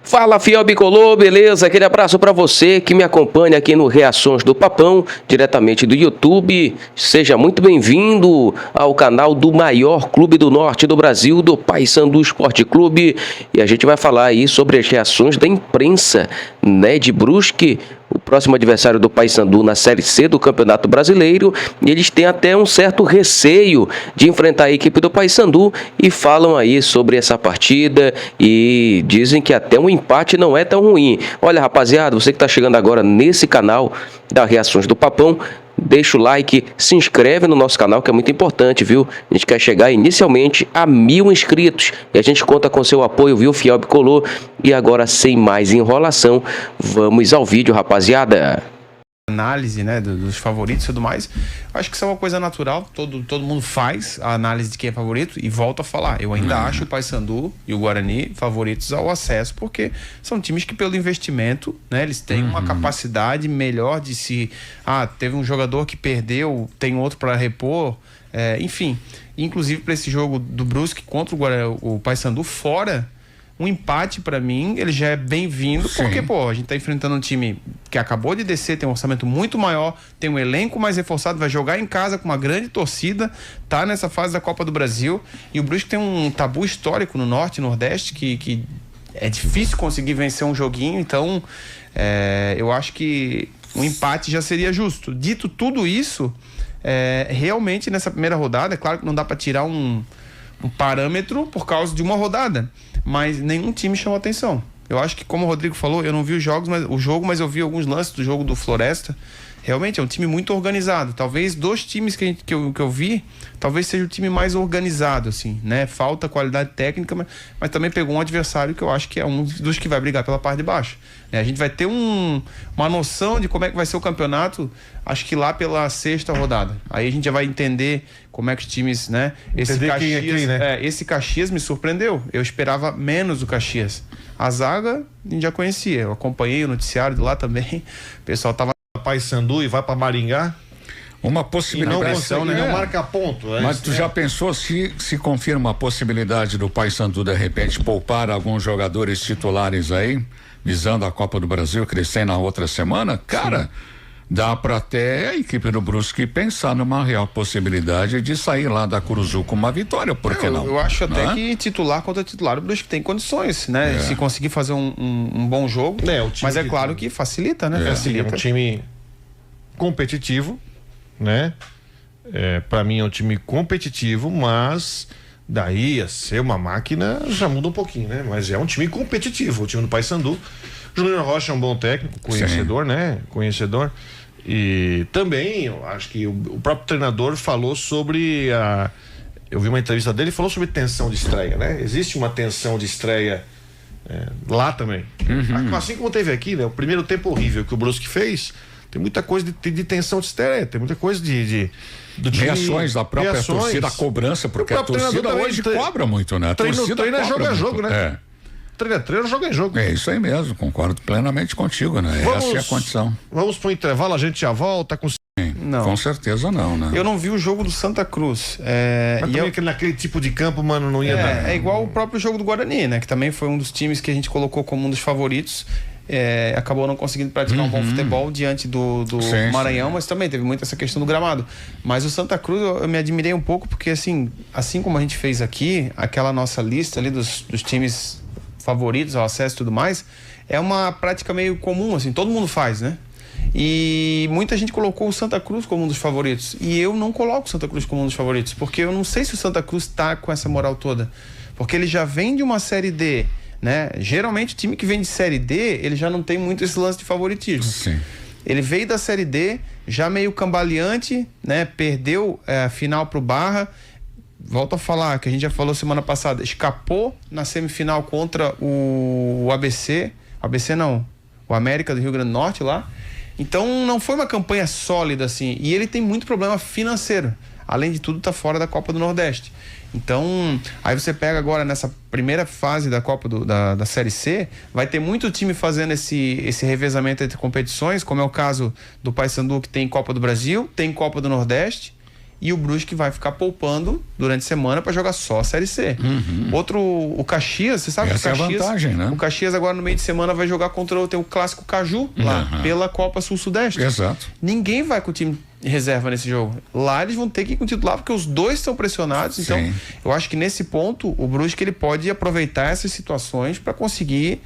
Fala, fiel bicolor, beleza? Aquele abraço para você que me acompanha aqui no Reações do Papão, diretamente do YouTube. Seja muito bem-vindo ao canal do maior clube do norte do Brasil, do Paysandu Esporte Clube. E a gente vai falar aí sobre as reações da imprensa, né, de Brusque, o próximo adversário do Paysandu na Série C do Campeonato Brasileiro. E eles têm até um certo receio de enfrentar a equipe do Paysandu e falam aí sobre essa partida e dizem que até um empate não é tão ruim. Olha, rapaziada, você que está chegando agora nesse canal da Reações do Papão, deixa o like, se inscreve no nosso canal que é muito importante, viu? A gente quer chegar inicialmente a 1000 inscritos e a gente conta com seu apoio, viu, fiel bicolor? E agora, sem mais enrolação, vamos ao vídeo, rapaziada. Análise, né, dos favoritos e tudo mais. Acho que isso é uma coisa natural, todo mundo faz a análise de quem é favorito e volto a falar, eu ainda acho o Paysandu e o Guarani favoritos ao acesso, porque são times que pelo investimento, né, eles têm uma capacidade melhor de se... teve um jogador que perdeu, tem outro para repor, enfim, inclusive para esse jogo do Brusque contra o Paysandu fora, um empate para mim, ele já é bem-vindo, porque, a gente tá enfrentando um time que acabou de descer, tem um orçamento muito maior, tem um elenco mais reforçado, vai jogar em casa com uma grande torcida, tá nessa fase da Copa do Brasil, e o Brusque tem um tabu histórico no Norte e Nordeste, que é difícil conseguir vencer um joguinho, então eu acho que um empate já seria justo. Dito tudo isso, realmente nessa primeira rodada, é claro que não dá para tirar um parâmetro por causa de uma rodada, mas nenhum time chamou atenção. Eu acho que, como o Rodrigo falou, eu não vi o jogo, mas eu vi alguns lances do jogo do Floresta. Realmente é um time muito organizado. Talvez dos times que eu vi, talvez seja o time mais organizado, assim, né? Falta qualidade técnica, mas também pegou um adversário que eu acho que é um dos que vai brigar pela parte de baixo. A gente vai ter uma noção de como é que vai ser o campeonato, acho que lá pela 6ª rodada. Aí a gente já vai entender como é que os times, né? Esse Caxias me surpreendeu. Eu esperava menos do Caxias. A zaga a gente já conhecia. Eu acompanhei o noticiário de lá também. O pessoal tava Paysandu e vai para Maringá. Uma possibilidade. Não marca ponto. Mas tu já pensou se confirma a possibilidade do Paysandu de repente poupar alguns jogadores titulares aí, visando a Copa do Brasil crescer na outra semana? Cara, dá para até a equipe do Brusque pensar numa real possibilidade de sair lá da Curuzu com uma vitória, por que não? Eu acho até que titular contra titular o Brusque tem condições, né? Se conseguir fazer um bom jogo, mas é claro que facilita, né? Facilita. É um time competitivo, né? Para mim é um time competitivo, mas daí a ser uma máquina já muda um pouquinho, né? Mas é um time competitivo, o time do Paysandu. Júnior Rocha é um bom técnico, conhecedor, né? Conhecedor. E também, eu acho que o próprio treinador falou sobre eu vi uma entrevista dele, falou sobre tensão de estreia, né? Existe uma tensão de estreia lá também. Assim como teve aqui, né? O primeiro tempo horrível que o Brusque fez, tem muita coisa de tensão de estreia, tem muita coisa do time, reações da própria torcida, a cobrança, porque a torcida hoje cobra muito, né? A torcida treina joga jogo, né? Treino, joga em jogo. É isso aí mesmo, concordo plenamente contigo, né? Essa é a condição. Vamos pro intervalo, a gente já volta com... Não. Com certeza não, né? Eu não vi o jogo do Santa Cruz. Mas também naquele tipo de campo, mano, não ia dar. É igual o próprio jogo do Guarani, né? Que também foi um dos times que a gente colocou como um dos favoritos. Acabou não conseguindo praticar um bom futebol diante do Maranhão, mas também teve muito essa questão do gramado. Mas o Santa Cruz eu me admirei um pouco, porque assim como a gente fez aqui, aquela nossa lista ali dos times favoritos ao acesso e tudo mais, é uma prática meio comum, assim, todo mundo faz, né? E muita gente colocou o Santa Cruz como um dos favoritos, e eu não coloco o Santa Cruz como um dos favoritos, porque eu não sei se o Santa Cruz tá com essa moral toda, porque ele já vem de uma Série D, né? Geralmente o time que vem de Série D, ele já não tem muito esse lance de favoritismo. Sim. Ele veio da Série D, já meio cambaleante, né? Perdeu a final pro Barra. Volto a falar, que a gente já falou semana passada, escapou na semifinal contra o ABC não, o América do Rio Grande do Norte lá. Então não foi uma campanha sólida assim, e ele tem muito problema financeiro, além de tudo tá fora da Copa do Nordeste. Então, aí você pega agora nessa primeira fase da Copa da Série C, vai ter muito time fazendo esse revezamento entre competições, como é o caso do Paysandu, que tem Copa do Brasil, tem Copa do Nordeste, e o Brusque vai ficar poupando durante a semana para jogar só a Série C. O Caxias, você sabe Essa que o Caxias, é a vantagem, né? o Caxias agora no meio de semana vai jogar tem o clássico Caju lá, pela Copa Sul-Sudeste. Exato. Ninguém vai com o time reserva nesse jogo. Lá eles vão ter que ir com o titular porque os dois estão pressionados. Então, Sim. eu acho que nesse ponto o Brusque ele pode aproveitar essas situações para conseguir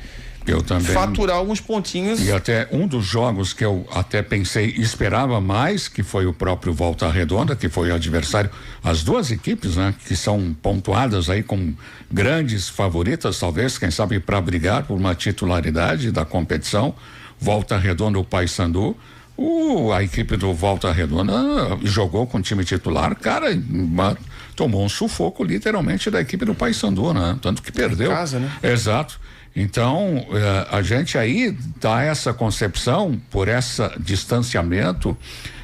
Eu também. faturar alguns pontinhos. E até um dos jogos que eu até pensei, esperava mais, que foi o próprio Volta Redonda, que foi o adversário. As duas equipes, né, que são pontuadas aí como grandes favoritas, talvez, quem sabe, para brigar por uma titularidade da competição. Volta Redonda, o Paysandu. A equipe do Volta Redonda jogou com o time titular, cara, tomou um sufoco literalmente da equipe do Paysandu, né? Tanto que perdeu. Em casa, né? Exato. Então, a gente aí dá essa concepção por esse distanciamento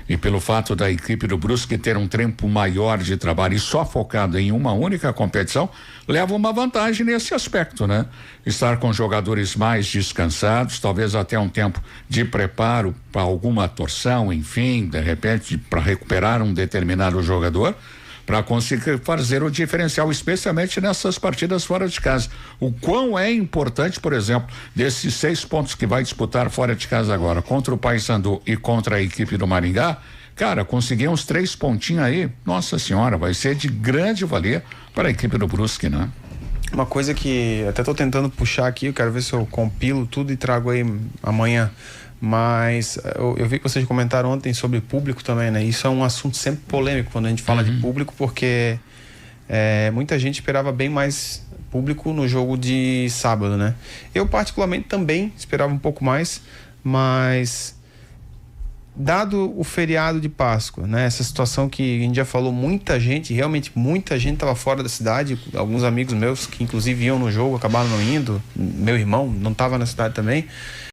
e pelo fato da equipe do Brusque ter um tempo maior de trabalho e só focado em uma única competição, leva uma vantagem nesse aspecto, né? Estar com jogadores mais descansados, talvez até um tempo de preparo para alguma torção, enfim, de repente para recuperar um determinado jogador, para conseguir fazer o diferencial, especialmente nessas partidas fora de casa. O quão é importante, por exemplo, desses 6 pontos que vai disputar fora de casa agora, contra o Paysandu e contra a equipe do Maringá, cara, conseguir uns 3 pontinhos aí, nossa senhora, vai ser de grande valia para a equipe do Brusque, né? Uma coisa que até tô tentando puxar aqui, eu quero ver se eu compilo tudo e trago aí amanhã. Mas eu vi que vocês comentaram ontem sobre público também, né? Isso é um assunto sempre polêmico quando a gente fala de público, porque muita gente esperava bem mais público no jogo de sábado, né? Eu particularmente também esperava um pouco mais, mas dado o feriado de Páscoa, né? Essa situação que a gente já falou, realmente muita gente estava fora da cidade, alguns amigos meus que inclusive iam no jogo, acabaram não indo, meu irmão não estava na cidade também.